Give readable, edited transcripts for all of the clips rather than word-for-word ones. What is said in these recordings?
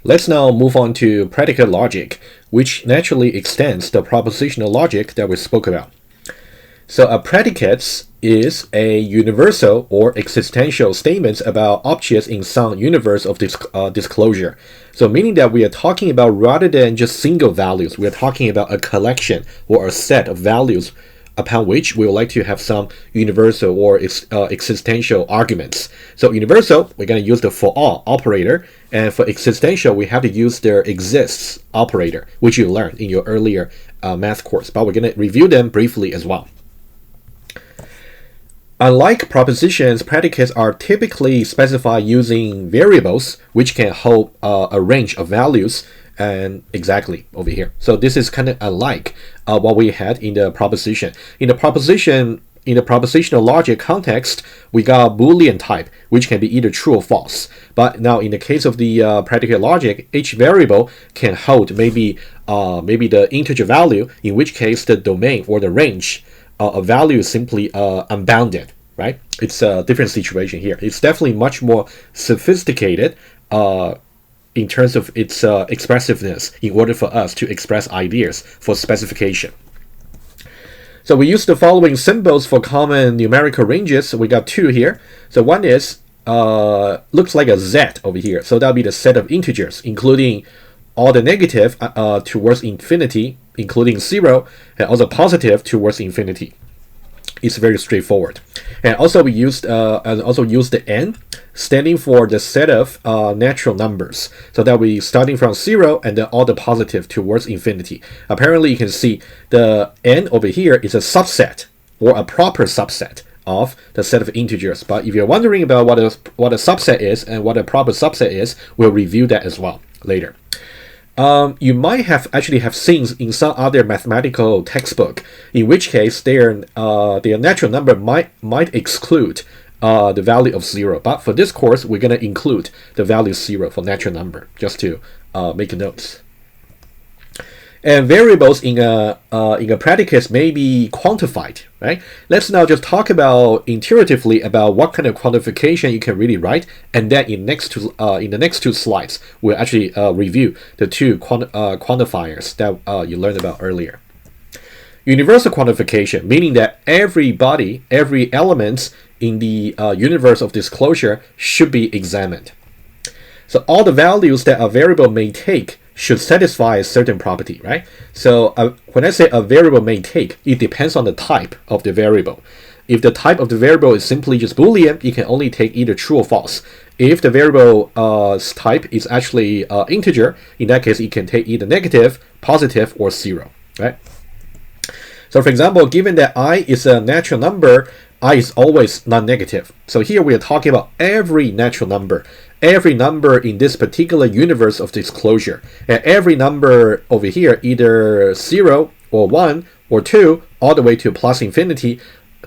Let's now move on to predicate logic, which naturally extends the propositional logic that we spoke about. So a predicate is a universal or existential statement about objects in some universe of disclosure. So meaning that we are talking about, rather than just single values, we are talking about a collection or a set of values upon which we would like to have some universal or existential arguments. So universal, we're going to use the for all operator, and for existential, we have to use the exists operator, which you learned in your earlier math course, but we're going to review them briefly as well. Unlike propositions, predicates are typically specified using variables, which can hold a range of values, and exactly over here. So this is kind of unlike what we had in the proposition. In the propositional logic context, we got Boolean type, which can be either true or false. But now in the case of the predicate logic, each variable can hold maybe the integer value, in which case the domain or the range of value is simply unbounded, right? It's a different situation here. It's definitely much more sophisticated in terms of its expressiveness in order for us to express ideas for specification. So we use the following symbols for common numerical ranges. We got two here. So one is looks like a Z over here. So that'll be the set of integers, including all the negative towards infinity, including 0, and also positive towards infinity. It's very straightforward. And also we used the n standing for the set of natural numbers. So that we starting from 0 and then all the positive towards infinity. Apparently you can see the n over here is a subset or a proper subset of the set of integers. But if you're wondering about what a subset is and what a proper subset is, we'll review that as well later. You might actually have seen in some other mathematical textbook, in which case their natural number might exclude the value of 0. But for this course, we're going to include the value 0 for natural number, just to make notes. And variables in a predicate may be quantified, right? Let's now just talk about intuitively about what kind of quantification you can really write, and then in the next two slides we'll actually review the two quantifiers that you learned about earlier. Universal quantification, meaning that every element in the universe of disclosure should be examined. So all the values that a variable may take should satisfy a certain property, right? So when I say a variable may take, it depends on the type of the variable. If the type of the variable is simply just Boolean, it can only take either true or false. If the variable's type is actually integer, in that case, it can take either negative, positive, or 0, right? So for example, given that I is a natural number, I is always non-negative. So here we are talking about every natural number in this particular universe of disclosure. And every number over here, either 0 or 1 or 2, all the way to plus infinity,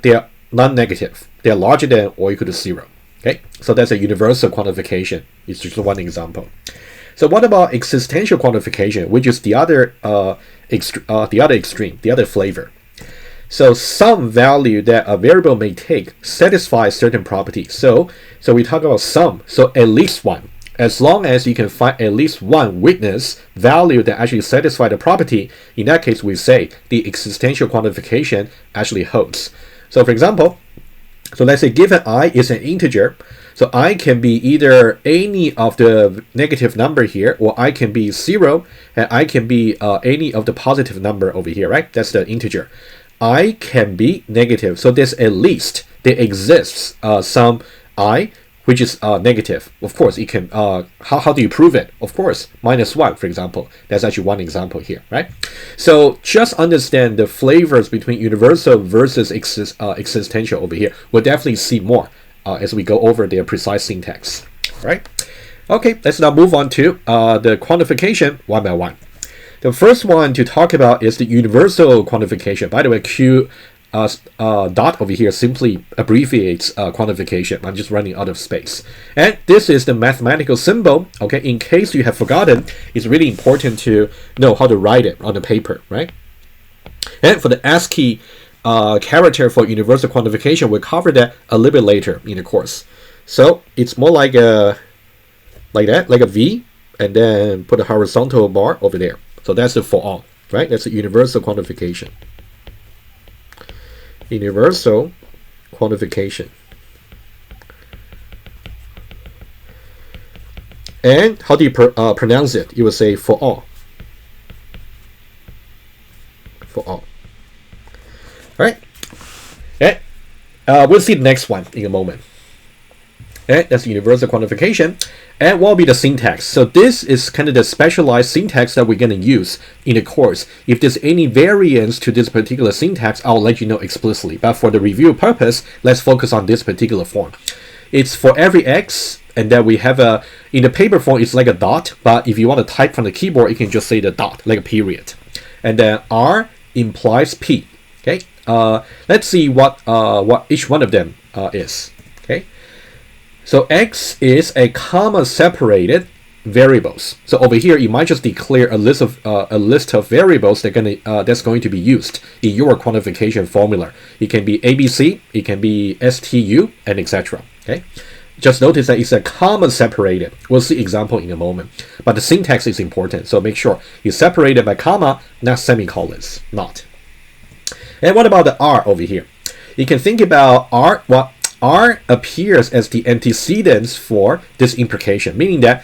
they are non-negative. They are larger than or equal to 0. Okay, so that's a universal quantification. It's just one example. So what about existential quantification, which is the other extreme, the other flavor? So some value that a variable may take satisfies certain property. So we talk about some. So at least one. As long as you can find at least one witness value that actually satisfies the property, in that case we say the existential quantification actually holds. So for example, so let's say given I is an integer, so I can be either any of the negative number here, or I can be 0, and I can be any of the positive number over here, right? That's the integer. I can be negative, so there exists some I which is negative. Of course, it can. How do you prove it? Of course, -1, for example. That's actually one example here, right? So just understand the flavors between universal versus existential over here. We'll definitely see more as we go over their precise syntax, right? Okay, let's now move on to the quantification one by one. The first one to talk about is the universal quantification. By the way, Q dot over here simply abbreviates quantification. I'm just running out of space. And this is the mathematical symbol. Okay, in case you have forgotten, it's really important to know how to write it on the paper, right? And for the ASCII character for universal quantification, we'll cover that a little bit later in the course. So it's more like a V, and then put a horizontal bar over there. So that's the for all, right? That's a universal quantification. Universal quantification. And how do you pronounce it? You will say for all. For all. All right. Okay. We'll see the next one in a moment. Okay, that's universal quantification. And what will be the syntax? So this is kind of the specialized syntax that we're going to use in the course. If there's any variance to this particular syntax, I'll let you know explicitly. But for the review purpose, let's focus on this particular form. It's for every x, and then we have a, in the paper form, it's like a dot. But if you want to type from the keyboard, you can just say the dot, like a period. And then R implies P. Okay. Let's see what each one of them is. Okay. So x is a comma separated variables. So over here, you might just declare a list of variables that's going to be used in your quantification formula. It can be ABC, it can be STU, and etc. Okay. Just notice that it's a comma separated. We'll see example in a moment. But the syntax is important, so make sure it's separated by comma, not semicolons. Not. And what about the R over here? You can think about R. Well, R appears as the antecedents for this implication, meaning that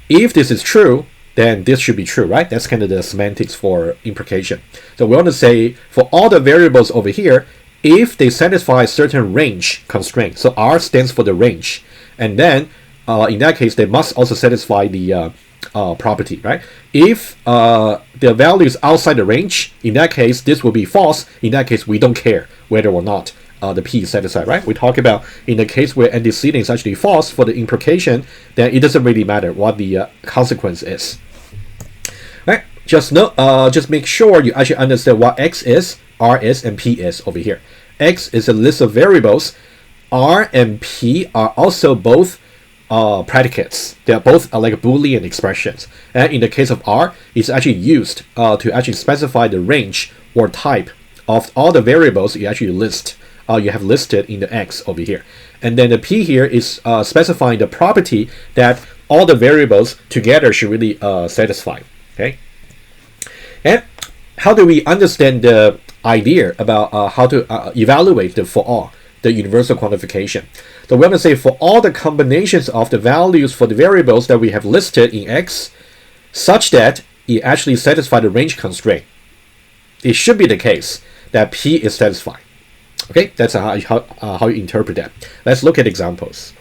if this is true, then this should be true, right? That's kind of the semantics for implication. So we want to say for all the variables over here, if they satisfy a certain range constraint, so R stands for the range, and then in that case, they must also satisfy the property, right? If the value is outside the range, in that case, this will be false. In that case, we don't care whether or not the P is satisfied, right? We talk about in the case where antecedent is actually false for the implication, then it doesn't really matter what the consequence is. Right? Just make sure you actually understand what X is, R is, and P is over here. X is a list of variables. R and P are also both predicates. They are both like Boolean expressions. And in the case of R, it's actually used to actually specify the range or type of all the variables you actually list. You have listed in the X over here. And then the P here is specifying the property that all the variables together should really satisfy. Okay. And how do we understand the idea about how to evaluate the for all, the universal quantification? So we're going to say for all the combinations of the values for the variables that we have listed in X, such that it actually satisfies the range constraint, it should be the case that P is satisfied. Okay, that's how you interpret that. Let's look at examples.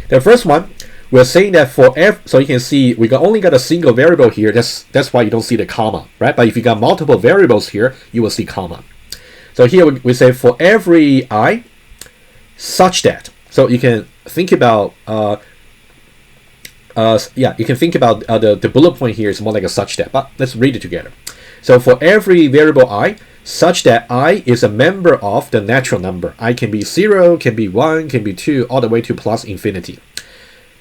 The first one, we're saying that for f, so you can see we only got a single variable here. That's why you don't see the comma, right? But if you got multiple variables here, you will see comma. So here we say for every I, such that. So you can think about you can think about the bullet point here is more like a such that. But let's read it together. So for every variable I, such that I is a member of the natural number. I can be 0, can be 1, can be 2, all the way to plus infinity.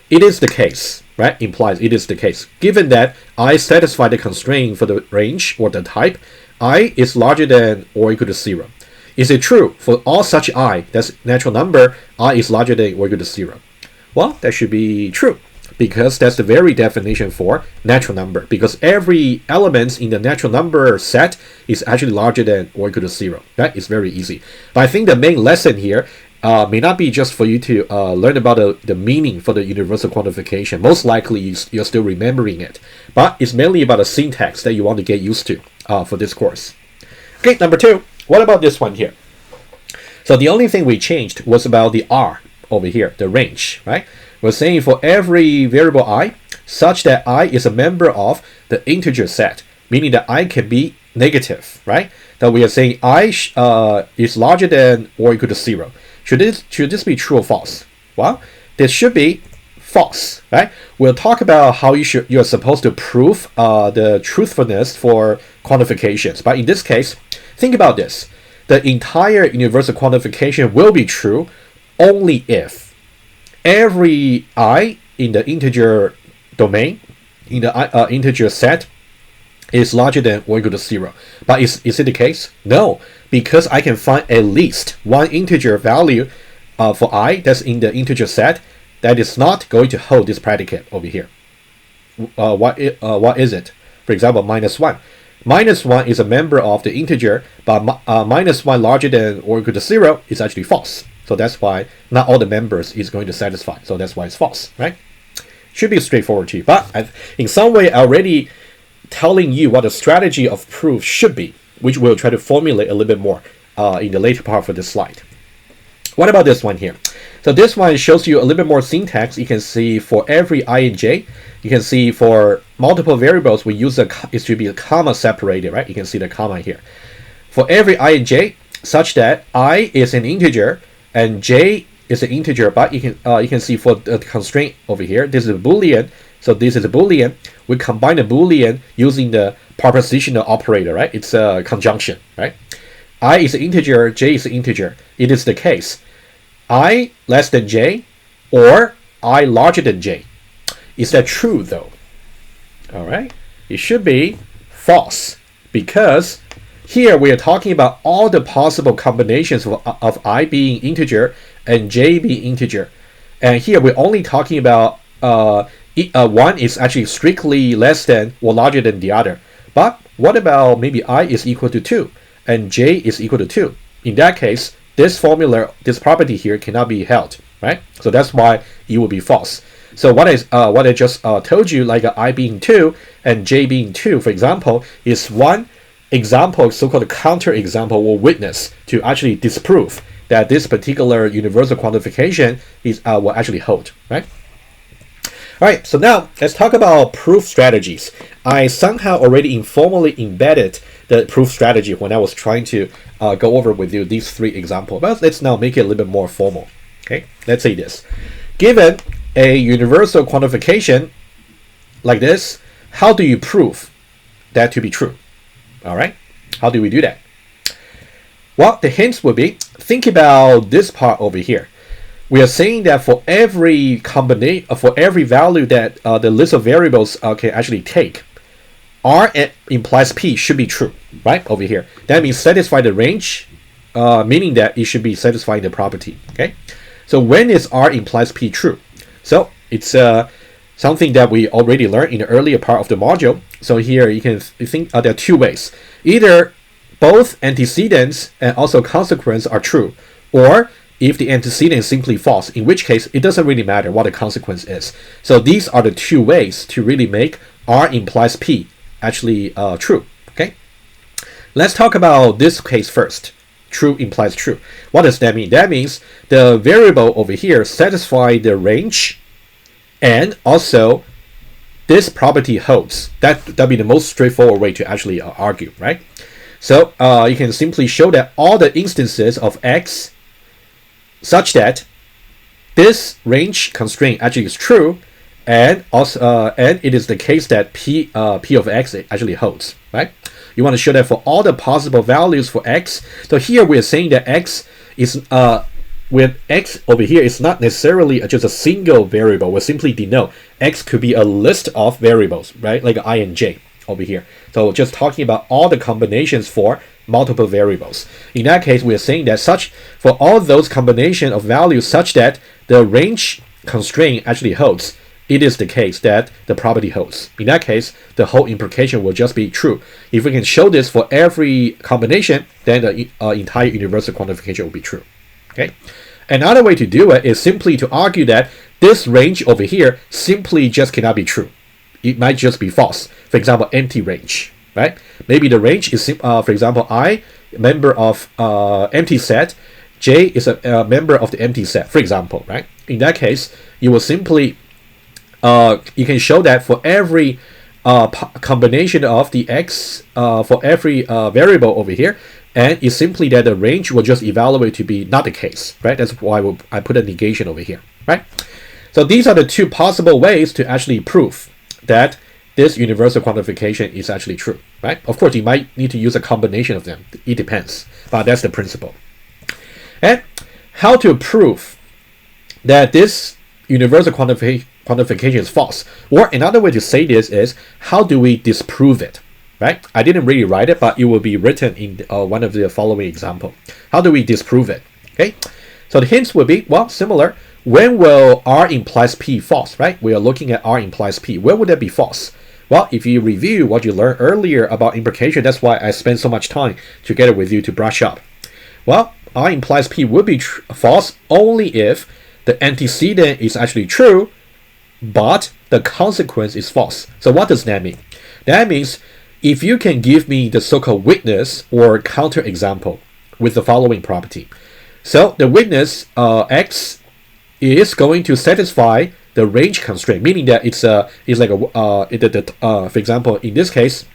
It is the case, right? Implies it is the case. Given that I satisfy the constraint for the range or the type, I is larger than or equal to 0. Is it true for all such I, that's natural number, I is larger than or equal to 0? Well, that should be true, because that's the very definition for natural number, because every element in the natural number set is actually larger than or equal to 0. That is very easy. But I think the main lesson here may not be just for you to learn about the meaning for the universal quantification. Most likely you're still remembering it. But it's mainly about the syntax that you want to get used to for this course. Okay, number 2. What about this one here? So the only thing we changed was about the R over here, the range, right? We're saying for every variable I, such that I is a member of the integer set, meaning that I can be negative, right? That we are saying I is larger than or equal to 0. Should this be true or false? Well, this should be false, right? We'll talk about how you are supposed to prove the truthfulness for quantifications. But in this case, think about this. The entire universal quantification will be true only if every I in the integer domain, in the integer set, is larger than or equal to 0. But is it the case? No, because I can find at least one integer value for I that's in the integer set that is not going to hold this predicate over here. what is it? For example, -1. -1 is a member of the integer, but -1 larger than or equal to 0 is actually false. So that's why not all the members is going to satisfy. So that's why it's false, right? Should be straightforward to you. But in some way, already telling you what the strategy of proof should be, which we'll try to formulate a little bit more in the later part of this slide. What about this one here? So this one shows you a little bit more syntax. You can see for every I and j, you can see for multiple variables, we use it should be a comma separated, right? You can see the comma here. For every I and j, such that I is an integer and j is an integer, but you can see for the constraint over here, this is a Boolean. So this is a Boolean. We combine the Boolean using the propositional operator, right? It's a conjunction, right? I is an integer, j is an integer. It is the case I less than j or I larger than j. Is that true though? All right, it should be false, because here we are talking about all the possible combinations of I being integer and j being integer, and here we're only talking about one is actually strictly less than or larger than the other. But what about maybe I is equal to 2 and j is equal to 2? In that case, this formula, this property here cannot be held, right? So that's why it will be false. So what I just told you, like I being 2 and j being 2, for example, is one example, so-called counter example or witness to actually disprove that this particular universal quantification is will actually hold, right? All right, so now let's talk about proof strategies. I somehow already informally embedded the proof strategy when I was trying to go over with you these 3 examples. But let's now make it a little bit more formal. Okay, let's say this. Given a universal quantification like this, how do you prove that to be true? All right, how do we do that? Well, the hints would be, think about this part over here. We are saying that for every combination, for every value that the list of variables can actually take, R implies P should be true, right? Over here. That means satisfy the range, meaning that it should be satisfying the property, okay? So when is R implies P true? So it's something that we already learned in the earlier part of the module. So here you can think there are 2 ways. Either both antecedents and also consequence are true, or if the antecedent is simply false, in which case it doesn't really matter what the consequence is. So these are the 2 ways to really make R implies P actually true, okay? Let's talk about this case first. True implies true. What does that mean? That means the variable over here satisfies the range, and also this property holds. That'd be the most straightforward way to actually argue, right? So you can simply show that all the instances of x such that this range constraint actually is true, and also and it is the case that p of x actually holds, right? You want to show that for all the possible values for x. So here we are saying that x is with x over here, it's not necessarily just a single variable. We'll simply denote x could be a list of variables, right? Like I and j over here. So just talking about all the combinations for multiple variables. In that case, we are saying that such for all those combination of values such that the range constraint actually holds, it is the case that the property holds. In that case, the whole implication will just be true. If we can show this for every combination, then the entire universal quantification will be true. Okay. Another way to do it is simply to argue that this range over here simply just cannot be true. It might just be false. For example, empty range, right? Maybe the range is, for example, I, member of empty set, J is a member of the empty set, for example, right? In that case, you will simply, you can show that for every combination of the x for every variable over here, and it's simply that the range will just evaluate to be not the case, right? That's why I put a negation over here, right? So these are the 2 possible ways to actually prove that this universal quantification is actually true, right? Of course, you might need to use a combination of them. It depends, but that's the principle. And how to prove that this universal quantification is false? Or another way to say this is, how do we disprove it, right? I didn't really write it, but it will be written in one of the following example. How do we disprove it? Okay, so the hints would be, well, similar. when will R implies P false, right? We are looking at R implies P. When would that be false? Well, if you review what you learned earlier about implication, that's why I spent so much time together with you to brush up. Well, R implies P would be false only if the antecedent is actually true, but the consequence is false. So what does that mean? That means if you can give me the so-called witness or counterexample with the following property. So the witness X is going to satisfy the range constraint, meaning that it's like a for example, in this case,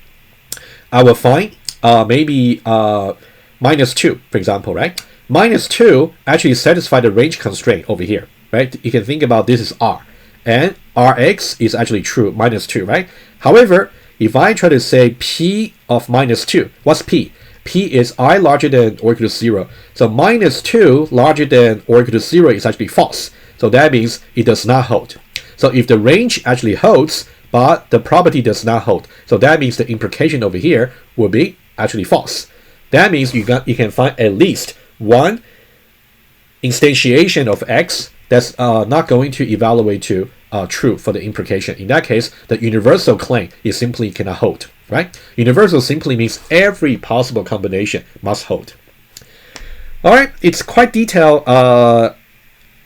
I will find maybe -2, for example, right? -2 actually satisfy the range constraint over here, right? You can think about this is R, and Rx is actually true, -2, right? However, if I try to say P of -2, what's P? P is I larger than or equal to 0. So -2 larger than or equal to 0 is actually false. So that means it does not hold. So if the range actually holds, but the property does not hold, so that means the implication over here will be actually false. That means you can find at least one instantiation of X that's not going to evaluate to true for the implication. In that case, the universal claim is simply cannot hold, right? Universal simply means every possible combination must hold. All right, it's quite detailed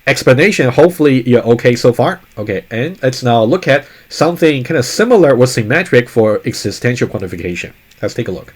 explanation. Hopefully you're okay so far. Okay, and let's now look at something kind of similar or symmetric for existential quantification. Let's take a look.